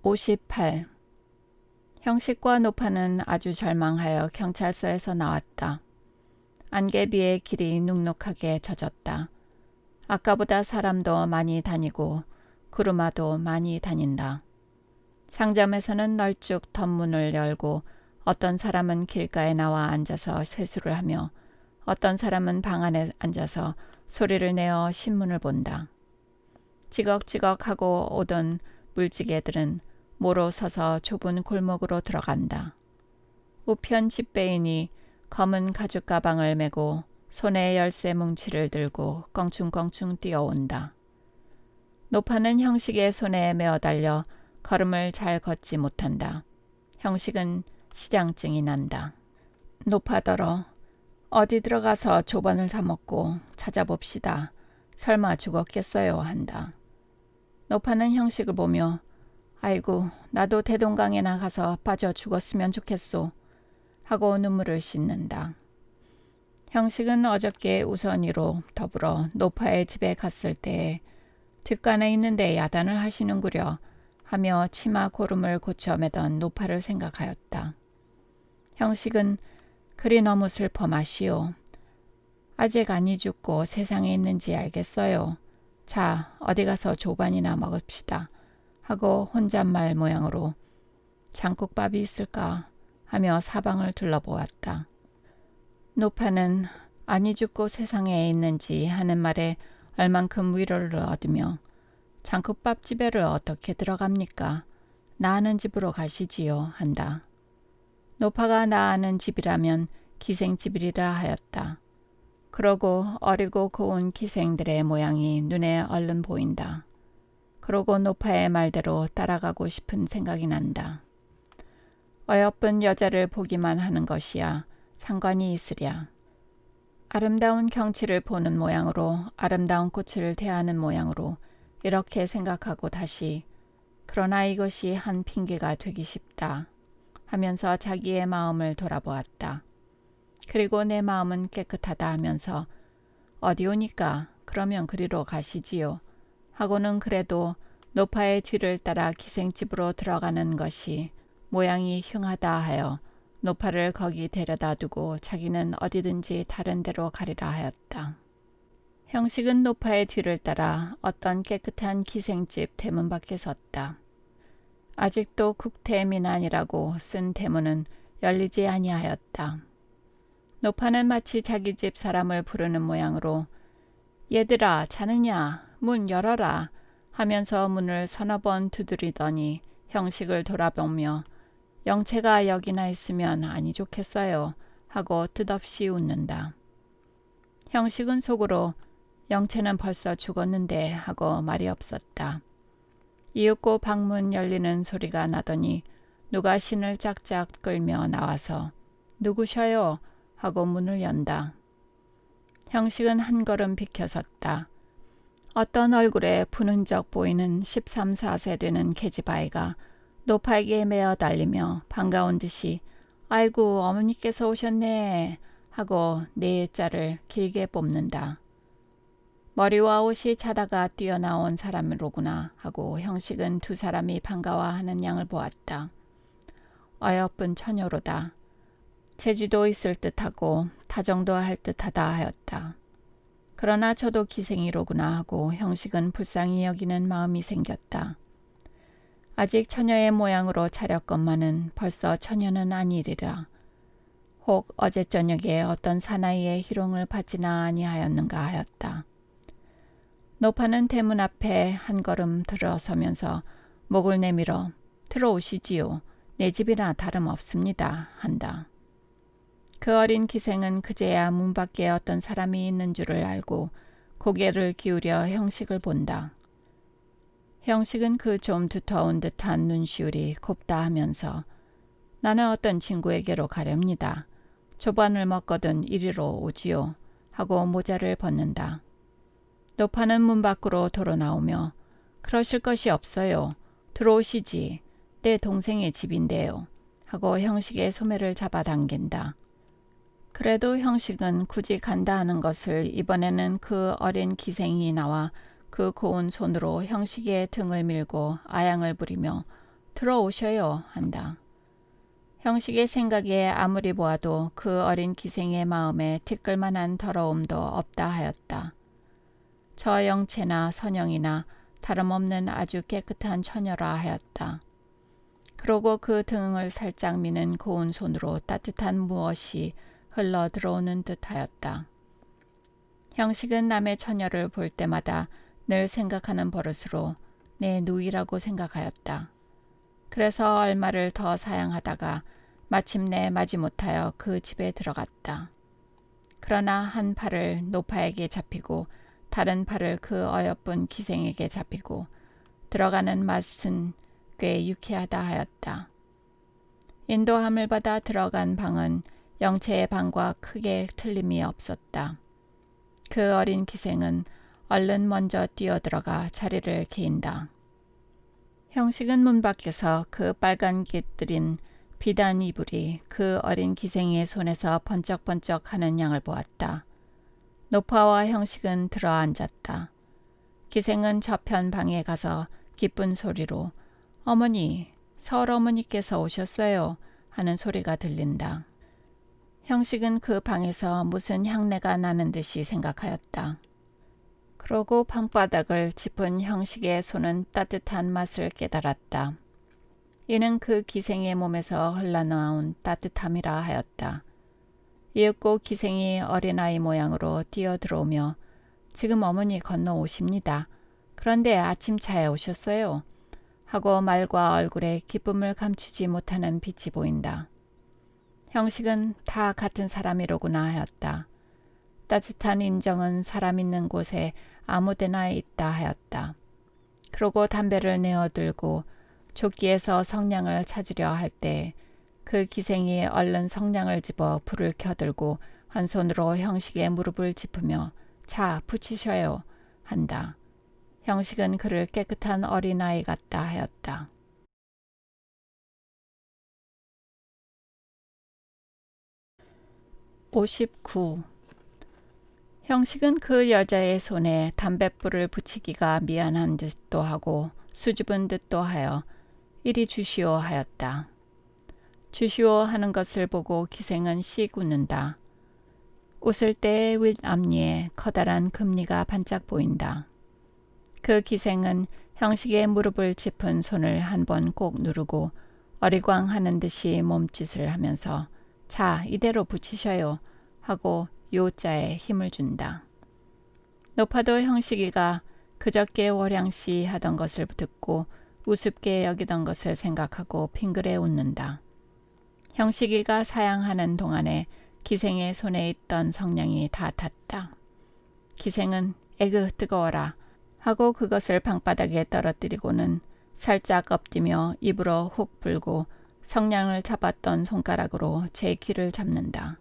58. 형식과 노파는 아주 절망하여 경찰서에서 나왔다. 안개비에 길이 눅눅하게 젖었다. 아까보다 사람도 많이 다니고 구루마도 많이 다닌다. 상점에서는 널쭉 덧문을 열고 어떤 사람은 길가에 나와 앉아서 세수를 하며 어떤 사람은 방 안에 앉아서 소리를 내어 신문을 본다. 지걱지걱하고 오던 물지개들은 모로 서서 좁은 골목으로 들어간다. 우편 집배인이 검은 가죽 가방을 메고 손에 열쇠 뭉치를 들고 껑충껑충 뛰어온다. 노파는 형식의 손에 메어달려 걸음을 잘 걷지 못한다. 형식은 시장증이 난다. 노파더러 어디 들어가서 조반을 사먹고 찾아봅시다. 설마 죽었겠어요 한다. 노파는 형식을 보며 아이고 나도 대동강에나 가서 빠져 죽었으면 좋겠소 하고 눈물을 씻는다. 형식은 어저께 우선이로 더불어 노파의 집에 갔을 때에 뒷간에 있는데 야단을 하시는구려 하며 치마 고름을 고쳐 매던 노파를 생각하였다. 형식은 그리 너무 슬퍼 마시오. 아직 안이 죽고 세상에 있는지 알겠어요. 자 어디 가서 조반이나 먹읍시다 하고 혼잣말 모양으로 장국밥이 있을까 하며 사방을 둘러보았다. 노파는 안이 죽고 세상에 있는지 하는 말에 얼만큼 위로를 얻으며 장국밥 집에를 어떻게 들어갑니까? 나 아는 집으로 가시지요 한다. 노파가 나 아는 집이라면 기생집이라 하였다. 그러고 어리고 고운 기생들의 모양이 눈에 얼른 보인다. 그러고 노파의 말대로 따라가고 싶은 생각이 난다. 어여쁜 여자를 보기만 하는 것이야 상관이 있으랴. 아름다운 경치를 보는 모양으로 아름다운 꽃을 대하는 모양으로 이렇게 생각하고 다시 그러나 이것이 한 핑계가 되기 쉽다 하면서 자기의 마음을 돌아보았다. 그리고 내 마음은 깨끗하다 하면서 어디 오니까 그러면 그리로 가시지요 하고는 그래도 노파의 뒤를 따라 기생집으로 들어가는 것이 모양이 흉하다 하여 노파를 거기 데려다 두고 자기는 어디든지 다른 데로 가리라 하였다. 형식은 노파의 뒤를 따라 어떤 깨끗한 기생집 대문 밖에 섰다. 아직도 국태민안이라고 쓴 대문은 열리지 아니하였다. 노파는 마치 자기 집 사람을 부르는 모양으로 얘들아 자느냐 문 열어라 하면서 문을 서너 번 두드리더니 형식을 돌아보며 영채가 여기나 있으면 아니 좋겠어요 하고 뜻없이 웃는다. 형식은 속으로 영채는 벌써 죽었는데 하고 말이 없었다. 이윽고 방문 열리는 소리가 나더니 누가 신을 짝짝 끌며 나와서 누구셔요? 하고 문을 연다. 형식은 한 걸음 비켜섰다. 어떤 얼굴에 푸는 적 보이는 13, 14세 되는 계집아이가 노파에게 메어 달리며 반가운 듯이 아이고 어머니께서 오셨네 하고 네 자를 길게 뽑는다. 머리와 옷이 자다가 뛰어나온 사람으로구나 하고 형식은 두 사람이 반가워하는 양을 보았다. 어여쁜 처녀로다. 재주도 있을 듯하고 타정도 할 듯하다 하였다. 그러나 저도 기생이로구나 하고 형식은 불쌍히 여기는 마음이 생겼다. 아직 처녀의 모양으로 차렸건만은 벌써 처녀는 아니리라. 혹 어제 저녁에 어떤 사나이의 희롱을 받지나 아니하였는가 하였다. 노파는 대문 앞에 한 걸음 들어서면서 목을 내밀어 들어오시지요. 내 집이나 다름없습니다. 한다. 그 어린 기생은 그제야 문 밖에 어떤 사람이 있는 줄을 알고 고개를 기울여 형식을 본다. 형식은 그 좀 두터운 듯한 눈시울이 곱다 하면서 나는 어떤 친구에게로 가렵니다. 조반을 먹거든 이리로 오지요 하고 모자를 벗는다. 노파는 문 밖으로 도로 나오며 그러실 것이 없어요. 들어오시지. 내 동생의 집인데요. 하고 형식의 소매를 잡아당긴다. 그래도 형식은 굳이 간다 하는 것을 이번에는 그 어린 기생이 나와 그 고운 손으로 형식의 등을 밀고 아양을 부리며 들어오셔요 한다. 형식의 생각에 아무리 보아도 그 어린 기생의 마음에 티끌만한 더러움도 없다 하였다. 저 영체나 선영이나 다름없는 아주 깨끗한 처녀라 하였다. 그러고 그 등을 살짝 미는 고운 손으로 따뜻한 무엇이 흘러 들어오는 듯 하였다. 형식은 남의 처녀를 볼 때마다 늘 생각하는 버릇으로 내 누이라고 생각하였다. 그래서 얼마를 더 사양하다가 마침내 마지못하여 그 집에 들어갔다. 그러나 한 팔을 노파에게 잡히고 다른 팔을 그 어여쁜 기생에게 잡히고 들어가는 맛은 꽤 유쾌하다 하였다. 인도함을 받아 들어간 방은 영체의 방과 크게 틀림이 없었다. 그 어린 기생은 얼른 먼저 뛰어들어가 자리를 개인다. 형식은 문 밖에서 그 빨간 깃들인 비단 이불이 그 어린 기생의 손에서 번쩍번쩍 하는 양을 보았다. 노파와 형식은 들어 앉았다. 기생은 저편 방에 가서 기쁜 소리로 어머니, 설 어머니께서 오셨어요 하는 소리가 들린다. 형식은 그 방에서 무슨 향내가 나는 듯이 생각하였다. 그러고 방바닥을 짚은 형식의 손은 따뜻한 맛을 깨달았다. 이는 그 기생의 몸에서 흘러나온 따뜻함이라 하였다. 이윽고 기생이 어린아이 모양으로 뛰어들어오며 지금 어머니 건너오십니다. 그런데 아침차에 오셨어요. 하고 말과 얼굴에 기쁨을 감추지 못하는 빛이 보인다. 형식은 다 같은 사람이로구나 하였다. 따뜻한 인정은 사람 있는 곳에 아무데나 있다 하였다. 그러고 담배를 내어들고 조끼에서 성냥을 찾으려 할 때 그 기생이 얼른 성냥을 집어 불을 켜들고 한 손으로 형식의 무릎을 짚으며 자 붙이셔요 한다. 형식은 그를 깨끗한 어린아이 같다 하였다. 59. 형식은 그 여자의 손에 담뱃불을 붙이기가 미안한 듯도 하고 수줍은 듯도 하여 이리 주시오 하였다. 주시오 하는 것을 보고 기생은 씩 웃는다. 웃을 때의 윗앞니에 커다란 금리가 반짝 보인다. 그 기생은 형식의 무릎을 짚은 손을 한 번 꼭 누르고 어리광하는 듯이 몸짓을 하면서 자 이대로 붙이셔요 하고 요자에 힘을 준다. 노파도 형식이가 그저께 월양씨 하던 것을 듣고 우습게 여기던 것을 생각하고 핑그레 웃는다. 형식이가 사양하는 동안에 기생의 손에 있던 성냥이 다 탔다. 기생은 에그 뜨거워라 하고 그것을 방바닥에 떨어뜨리고는 살짝 엎디며 입으로 훅 불고 성냥을 잡았던 손가락으로 제 귀를 잡는다.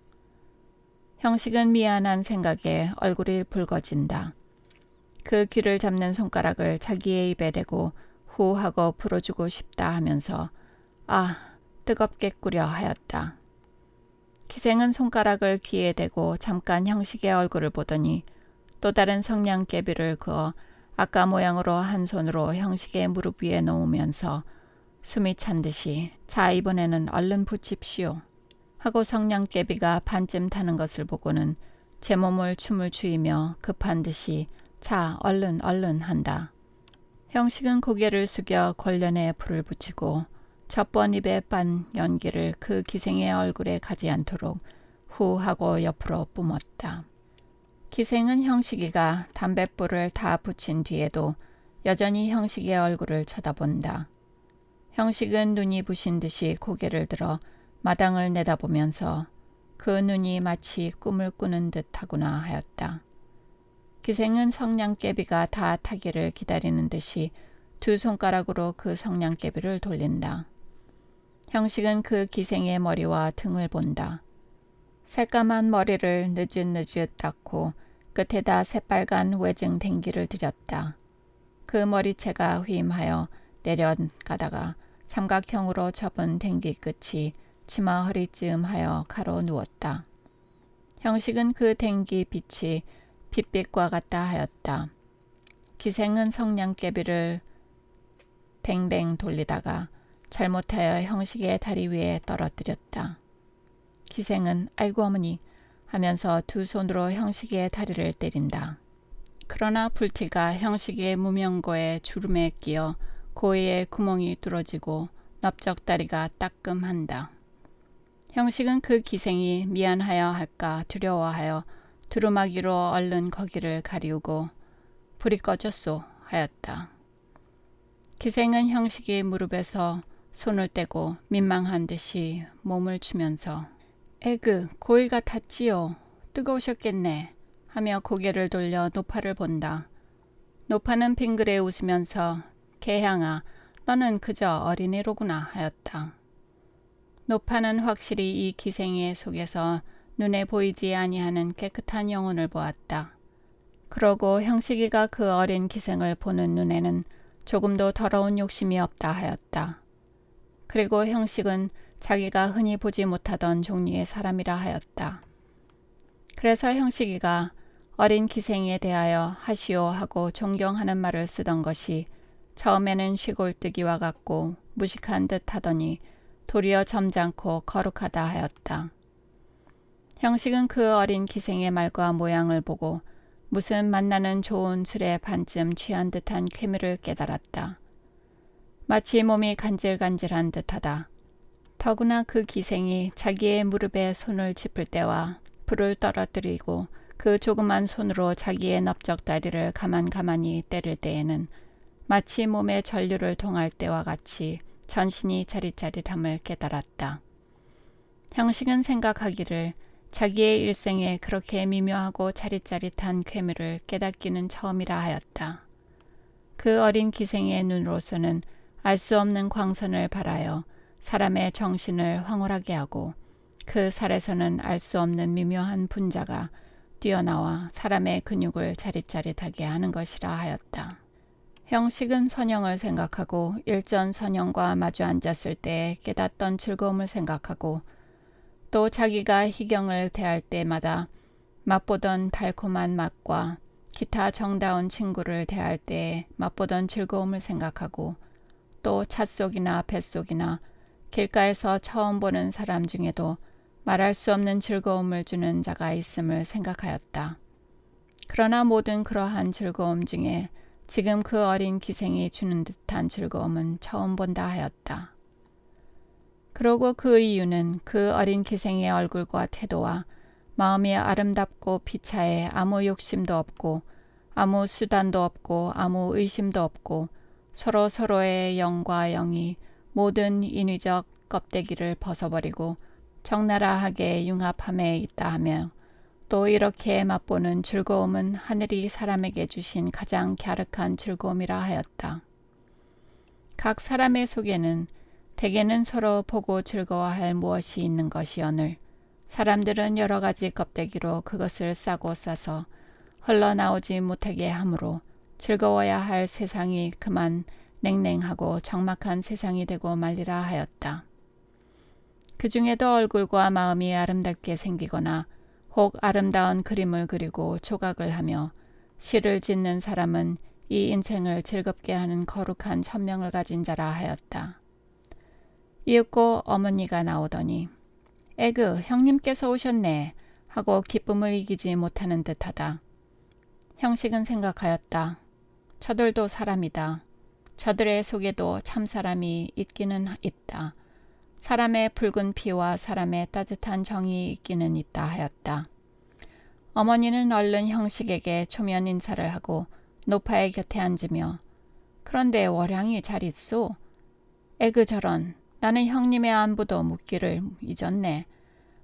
형식은 미안한 생각에 얼굴이 붉어진다. 그 귀를 잡는 손가락을 자기의 입에 대고 후 하고 풀어주고 싶다 하면서 아 뜨겁겠구려 하였다. 기생은 손가락을 귀에 대고 잠깐 형식의 얼굴을 보더니 또 다른 성냥개비를 그어 아까 모양으로 한 손으로 형식의 무릎 위에 놓으면서 숨이 찬 듯이 자 이번에는 얼른 붙입시오 하고 성냥개비가 반쯤 타는 것을 보고는 제 몸을 춤을 추이며 급한 듯이 자 얼른 얼른 한다. 형식은 고개를 숙여 권련에 불을 붙이고 첫번 입에 빤 연기를 그 기생의 얼굴에 가지 않도록 후 하고 옆으로 뿜었다. 기생은 형식이가 담뱃불을 다 붙인 뒤에도 여전히 형식의 얼굴을 쳐다본다. 형식은 눈이 부신 듯이 고개를 들어 마당을 내다보면서 그 눈이 마치 꿈을 꾸는 듯하구나 하였다. 기생은 성냥개비가 다 타기를 기다리는 듯이 두 손가락으로 그 성냥개비를 돌린다. 형식은 그 기생의 머리와 등을 본다. 새까만 머리를 느긋느긋 닦고 끝에다 새빨간 외증 댕기를 들였다. 그 머리채가 휘임하여 내려가다가 삼각형으로 접은 댕기 끝이 치마 허리쯤 하여 가로 누웠다. 형식은 그 댕기 빛이 빛빛과 같다 하였다. 기생은 성냥개비를 뱅뱅 돌리다가 잘못하여 형식의 다리 위에 떨어뜨렸다. 기생은 아이고 어머니 하면서 두 손으로 형식의 다리를 때린다. 그러나 불티가 형식의 무명고에 주름에 끼어 고이의 구멍이 뚫어지고 넓적다리가 따끔한다. 형식은 그 기생이 미안하여 할까 두려워하여 두루마기로 얼른 거기를 가리우고 불이 꺼졌소 하였다. 기생은 형식이 무릎에서 손을 떼고 민망한 듯이 몸을 추면서 에그 고이가 탔지요. 뜨거우셨겠네 하며 고개를 돌려 노파를 본다. 노파는 빙그레 웃으면서 개향아 너는 그저 어린애로구나 하였다. 노파는 확실히 이 기생의 속에서 눈에 보이지 아니하는 깨끗한 영혼을 보았다. 그러고 형식이가 그 어린 기생을 보는 눈에는 조금도 더러운 욕심이 없다 하였다. 그리고 형식은 자기가 흔히 보지 못하던 종류의 사람이라 하였다. 그래서 형식이가 어린 기생에 대하여 하시오 하고 존경하는 말을 쓰던 것이 처음에는 시골뜨기와 같고 무식한 듯 하더니 도리어 점잖고 거룩하다 하였다. 형식은 그 어린 기생의 말과 모양을 보고 무슨 만나는 좋은 술에 반쯤 취한 듯한 쾌미를 깨달았다. 마치 몸이 간질간질한 듯하다. 더구나 그 기생이 자기의 무릎에 손을 짚을 때와 불을 떨어뜨리고 그 조그만 손으로 자기의 넓적다리를 가만히 때릴 때에는 마치 몸에 전류를 통할 때와 같이 전신이 짜릿짜릿함을 깨달았다. 형식은 생각하기를 자기의 일생에 그렇게 미묘하고 짜릿짜릿한 쾌미를 깨닫기는 처음이라 하였다. 그 어린 기생의 눈으로서는 알 수 없는 광선을 발하여 사람의 정신을 황홀하게 하고 그 살에서는 알 수 없는 미묘한 분자가 뛰어나와 사람의 근육을 짜릿짜릿하게 하는 것이라 하였다. 형식은 선영을 생각하고 일전 선영과 마주 앉았을 때 깨닫던 즐거움을 생각하고 또 자기가 희경을 대할 때마다 맛보던 달콤한 맛과 기타 정다운 친구를 대할 때 맛보던 즐거움을 생각하고 또 찻속이나 뱃속이나 길가에서 처음 보는 사람 중에도 말할 수 없는 즐거움을 주는 자가 있음을 생각하였다. 그러나 모든 그러한 즐거움 중에 지금 그 어린 기생이 주는 듯한 즐거움은 처음 본다 하였다. 그러고 그 이유는 그 어린 기생의 얼굴과 태도와 마음이 아름답고 비차에 아무 욕심도 없고 아무 수단도 없고 아무 의심도 없고 서로 서로의 영과 영이 모든 인위적 껍데기를 벗어버리고 적나라하게 융합함에 있다 하며 또 이렇게 맛보는 즐거움은 하늘이 사람에게 주신 가장 갸륵한 즐거움이라 하였다. 각 사람의 속에는 대개는 서로 보고 즐거워할 무엇이 있는 것이오늘 사람들은 여러 가지 껍데기로 그것을 싸고 싸서 흘러나오지 못하게 하므로 즐거워야 할 세상이 그만 냉랭하고 적막한 세상이 되고 말리라 하였다. 그 중에도 얼굴과 마음이 아름답게 생기거나 혹 아름다운 그림을 그리고 조각을 하며 시를 짓는 사람은 이 인생을 즐겁게 하는 거룩한 천명을 가진 자라 하였다. 이윽고 어머니가 나오더니 에그 형님께서 오셨네 하고 기쁨을 이기지 못하는 듯하다. 형식은 생각하였다. 저들도 사람이다. 저들의 속에도 참 사람이 있기는 있다. 사람의 붉은 피와 사람의 따뜻한 정이 있기는 있다 하였다. 어머니는 얼른 형식에게 초면 인사를 하고 노파의 곁에 앉으며 그런데 월양이 잘 있소? 에그 저런 나는 형님의 안부도 묻기를 잊었네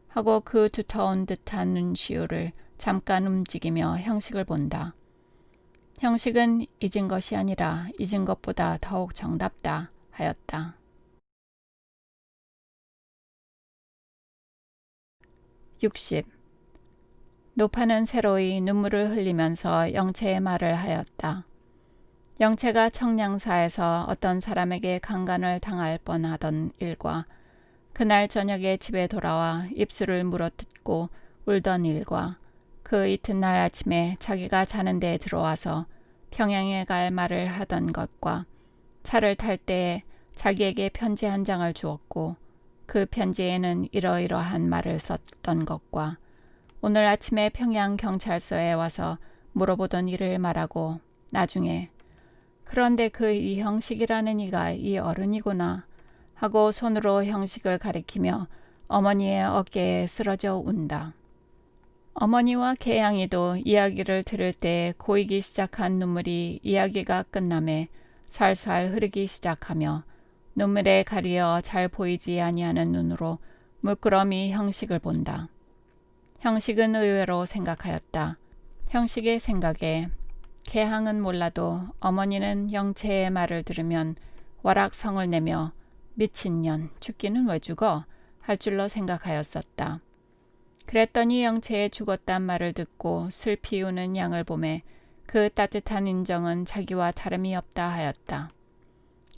하고 그 두터운 듯한 눈시울을 잠깐 움직이며 형식을 본다. 형식은 잊은 것이 아니라 잊은 것보다 더욱 정답다 하였다. 60. 노파는 새로이 눈물을 흘리면서 영채의 말을 하였다. 영채가 청량사에서 어떤 사람에게 강간을 당할 뻔하던 일과 그날 저녁에 집에 돌아와 입술을 물어뜯고 울던 일과 그 이튿날 아침에 자기가 자는 데에 들어와서 평양에 갈 말을 하던 것과 차를 탈 때에 자기에게 편지 한 장을 주었고 그 편지에는 이러이러한 말을 썼던 것과 오늘 아침에 평양 경찰서에 와서 물어보던 일을 말하고 나중에 그런데 그 이 형식이라는 이가 이 어른이구나 하고 손으로 형식을 가리키며 어머니의 어깨에 쓰러져 운다. 어머니와 개양이도 이야기를 들을 때 고이기 시작한 눈물이 이야기가 끝남에 살살 흐르기 시작하며 눈물에 가리어 잘 보이지 아니하는 눈으로 물끄러미 형식을 본다. 형식은 의외로 생각하였다. 형식의 생각에 개항은 몰라도 어머니는 영채의 말을 들으면 와락성을 내며 미친년 죽기는 왜 죽어? 할 줄로 생각하였었다. 그랬더니 영채의 죽었단 말을 듣고 슬피 우는 양을 보매 그 따뜻한 인정은 자기와 다름이 없다 하였다.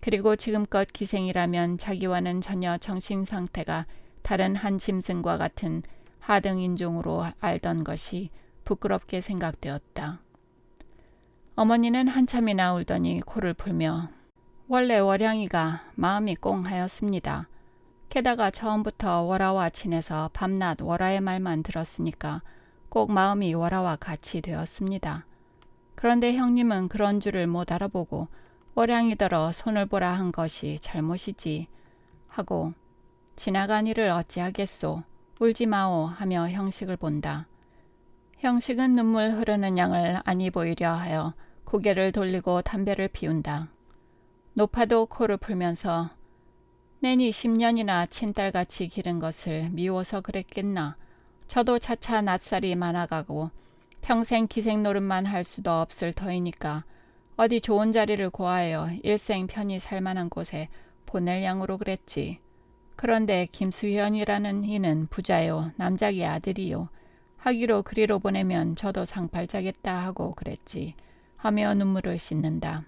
그리고 지금껏 기생이라면 자기와는 전혀 정신 상태가 다른 한 짐승과 같은 하등 인종으로 알던 것이 부끄럽게 생각되었다. 어머니는 한참이나 울더니 코를 풀며 원래 월양이가 마음이 꽁하였습니다. 게다가 처음부터 월아와 친해서 밤낮 월아의 말만 들었으니까 꼭 마음이 월아와 같이 되었습니다. 그런데 형님은 그런 줄을 못 알아보고 월양이더러 손을 보라 한 것이 잘못이지 하고 지나간 일을 어찌하겠소. 울지 마오 하며 형식을 본다. 형식은 눈물 흐르는 양을 아니 보이려 하여 고개를 돌리고 담배를 피운다. 노파도 코를 풀면서 내니 10년이나 친딸같이 기른 것을 미워서 그랬겠나. 저도 차차 낯살이 많아가고 평생 기생 노릇만 할 수도 없을 터이니까 어디 좋은 자리를 구하여 일생 편히 살만한 곳에 보낼 양으로 그랬지. 그런데 김수현이라는 이는 부자요 남자기 아들이요. 하기로 그리로 보내면 저도 상팔자겠다 하고 그랬지 하며 눈물을 씻는다.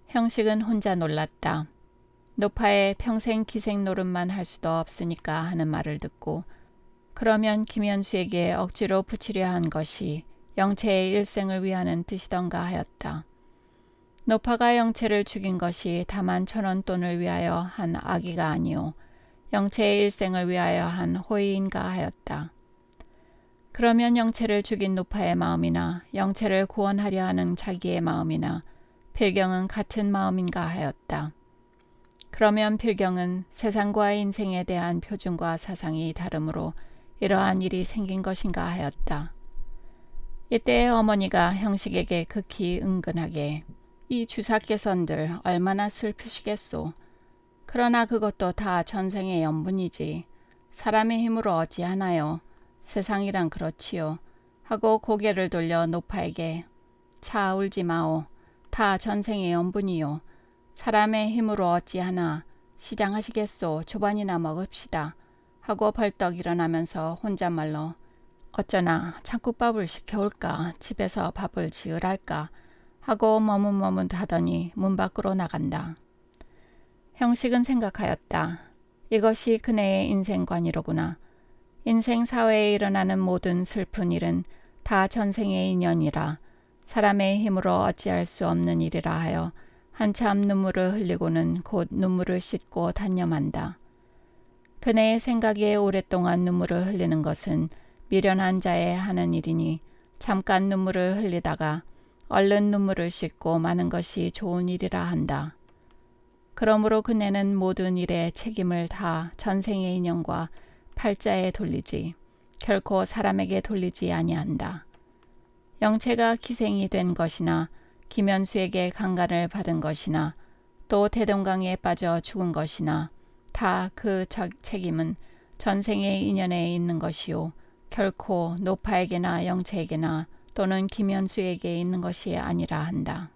형식은 혼자 놀랐다. 노파의 평생 기생 노릇만 할 수도 없으니까 하는 말을 듣고 그러면 김현수에게 억지로 붙이려 한 것이 영채의 일생을 위하는 뜻이던가 하였다. 노파가 영채를 죽인 것이 다만 1,000원 돈을 위하여 한 악의가 아니오 영채의 일생을 위하여 한 호의인가 하였다. 그러면 영채를 죽인 노파의 마음이나 영채를 구원하려 하는 자기의 마음이나 필경은 같은 마음인가 하였다. 그러면 필경은 세상과 인생에 대한 표준과 사상이 다르므로 이러한 일이 생긴 것인가 하였다. 이때 어머니가 형식에게 극히 은근하게 이 주사께선들 얼마나 슬프시겠소. 그러나 그것도 다 전생의 연분이지. 사람의 힘으로 어찌하나요. 세상이란 그렇지요. 하고 고개를 돌려 노파에게 차 울지 마오. 다 전생의 연분이요. 사람의 힘으로 어찌하나. 시장하시겠소. 조반이나 먹읍시다. 하고 벌떡 일어나면서 혼잣말로 어쩌나 창국밥을 시켜올까. 집에서 밥을 지으랄까. 하고 머뭇머뭇하더니 문 밖으로 나간다. 형식은 생각하였다. 이것이 그네의 인생관이로구나. 인생 사회에 일어나는 모든 슬픈 일은 다 전생의 인연이라 사람의 힘으로 어찌할 수 없는 일이라 하여 한참 눈물을 흘리고는 곧 눈물을 씻고 단념한다. 그네의 생각에 오랫동안 눈물을 흘리는 것은 미련한 자의 하는 일이니 잠깐 눈물을 흘리다가 얼른 눈물을 씻고 마는 것이 좋은 일이라 한다. 그러므로 그네는 모든 일에 책임을 다 전생의 인연과 팔자에 돌리지 결코 사람에게 돌리지 아니한다. 영채가 기생이 된 것이나 김현수에게 강간을 받은 것이나 또 대동강에 빠져 죽은 것이나 다 그 책임은 전생의 인연에 있는 것이요 결코 노파에게나 영채에게나 또는 김현수에게 있는 것이 아니라 한다.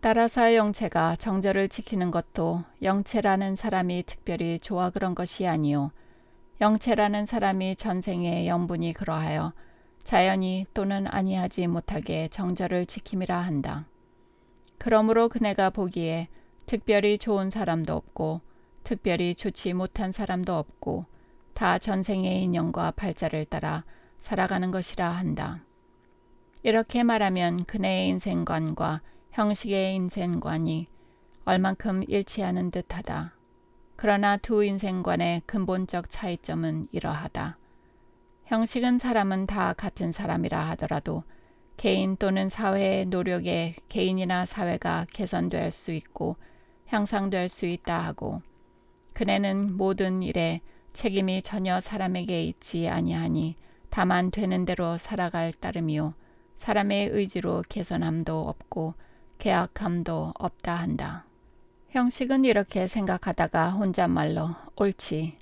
따라서 영채가 정절을 지키는 것도 영채라는 사람이 특별히 좋아 그런 것이 아니요 영채라는 사람이 전생의 연분이 그러하여 자연히 또는 아니하지 못하게 정절을 지킴이라 한다. 그러므로 그네가 보기에 특별히 좋은 사람도 없고 특별히 좋지 못한 사람도 없고 다 전생의 인연과 발자를 따라 살아가는 것이라 한다. 이렇게 말하면 그네의 인생관과 형식의 인생관이 얼만큼 일치하는 듯하다. 그러나 두 인생관의 근본적 차이점은 이러하다. 형식은 사람은 다 같은 사람이라 하더라도 개인 또는 사회의 노력에 개인이나 사회가 개선될 수 있고 향상될 수 있다 하고, 그네는 모든 일에 책임이 전혀 사람에게 있지 아니하니 다만 되는 대로 살아갈 따름이요 사람의 의지로 개선함도 없고 계약함도 없다 한다. 형식은 이렇게 생각하다가 혼잣말로 옳지,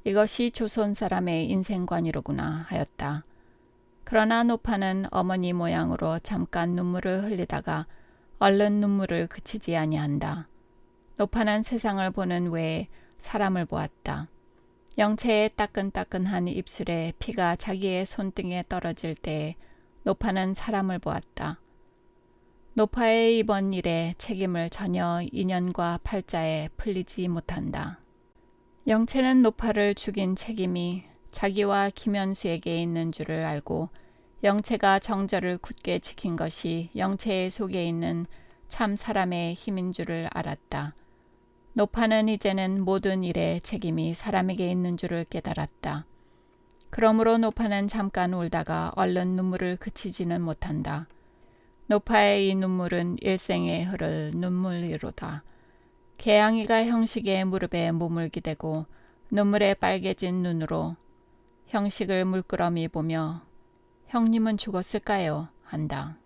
이것이 조선 사람의 인생관이로구나 하였다. 그러나 노파는 어머니 모양으로 잠깐 눈물을 흘리다가 얼른 눈물을 그치지 아니한다. 노파는 세상을 보는 외에 사람을 보았다. 영채의 따끈따끈한 입술에 피가 자기의 손등에 떨어질 때에 노파는 사람을 보았다. 노파의 이번 일에 책임을 전혀 인연과 팔자에 풀리지 못한다. 영채는 노파를 죽인 책임이 자기와 김현수에게 있는 줄을 알고 영채가 정절을 굳게 지킨 것이 영채의 속에 있는 참 사람의 힘인 줄을 알았다. 노파는 이제는 모든 일에 책임이 사람에게 있는 줄을 깨달았다. 그러므로 노파는 잠깐 울다가 얼른 눈물을 그치지는 못한다. 노파의 이 눈물은 일생에 흐를 눈물이로다. 개양이가 형식의 무릎에 몸을 기대고 눈물에 빨개진 눈으로 형식을 물끄러미 보며 형님은 죽었을까요? 한다.